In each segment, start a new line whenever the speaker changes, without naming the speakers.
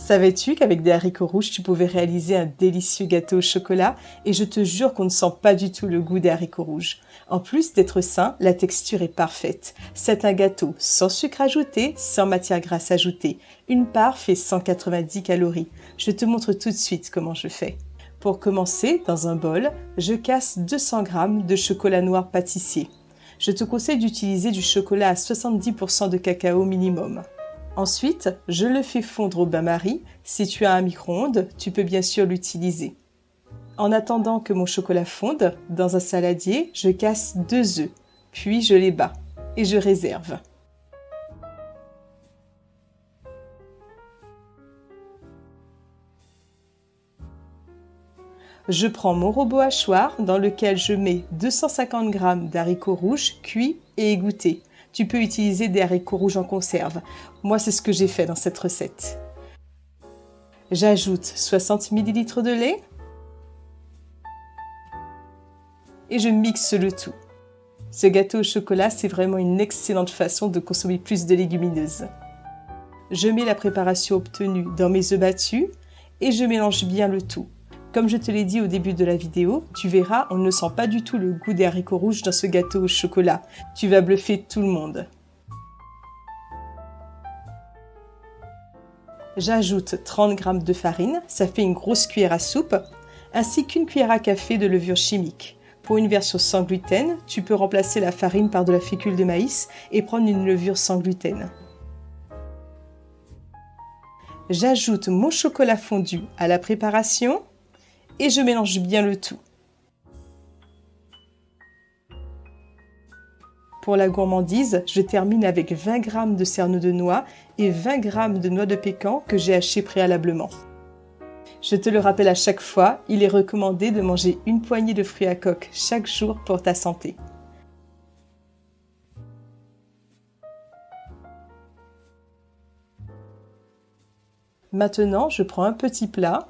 Savais-tu qu'avec des haricots rouges, tu pouvais réaliser un délicieux gâteau au chocolat? Et je te jure qu'on ne sent pas du tout le goût des haricots rouges. En plus d'être sain, la texture est parfaite. C'est un gâteau sans sucre ajouté, sans matière grasse ajoutée. Une part fait 190 calories. Je te montre tout de suite comment je fais. Pour commencer, dans un bol, je casse 200 g de chocolat noir pâtissier. Je te conseille d'utiliser du chocolat à 70% de cacao minimum. Ensuite, je le fais fondre au bain-marie. Si tu as un micro-ondes, tu peux bien sûr l'utiliser. En attendant que mon chocolat fonde, dans un saladier, je casse 2 œufs, puis je les bats et je réserve. Je prends mon robot hachoir dans lequel je mets 250 g d'haricots rouges cuits et égouttés. Tu peux utiliser des haricots rouges en conserve. Moi, c'est ce que j'ai fait dans cette recette. J'ajoute 60 ml de lait et je mixe le tout. Ce gâteau au chocolat, c'est vraiment une excellente façon de consommer plus de légumineuses. Je mets la préparation obtenue dans mes œufs battus et je mélange bien le tout. Comme je te l'ai dit au début de la vidéo, tu verras, on ne sent pas du tout le goût des haricots rouges dans ce gâteau au chocolat. Tu vas bluffer tout le monde. J'ajoute 30 g de farine, ça fait une grosse cuillère à soupe, ainsi qu'une cuillère à café de levure chimique. Pour une version sans gluten, tu peux remplacer la farine par de la fécule de maïs et prendre une levure sans gluten. J'ajoute mon chocolat fondu à la préparation et je mélange bien le tout. Pour la gourmandise, je termine avec 20 g de cerneau de noix et 20 g de noix de pécan que j'ai hachées préalablement. Je te le rappelle à chaque fois, il est recommandé de manger une poignée de fruits à coque chaque jour pour ta santé. Maintenant, je prends un petit plat.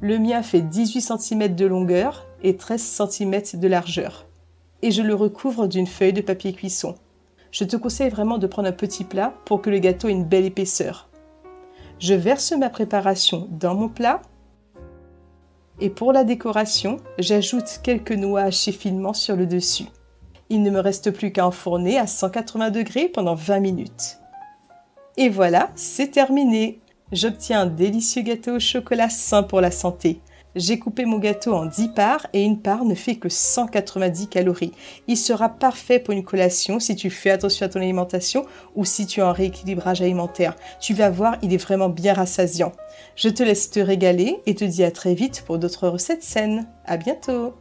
Le mien fait 18 cm de longueur et 13 cm de largeur. Et je le recouvre d'une feuille de papier cuisson. Je te conseille vraiment de prendre un petit plat pour que le gâteau ait une belle épaisseur. Je verse ma préparation dans mon plat. Et pour la décoration, j'ajoute quelques noix hachées finement sur le dessus. Il ne me reste plus qu'à enfourner à 180 degrés pendant 20 minutes. Et voilà, c'est terminé! J'obtiens un délicieux gâteau au chocolat sain pour la santé. J'ai coupé mon gâteau en 10 parts et une part ne fait que 190 calories. Il sera parfait pour une collation si tu fais attention à ton alimentation ou si tu as un rééquilibrage alimentaire. Tu vas voir, il est vraiment bien rassasiant. Je te laisse te régaler et te dis à très vite pour d'autres recettes saines. À bientôt!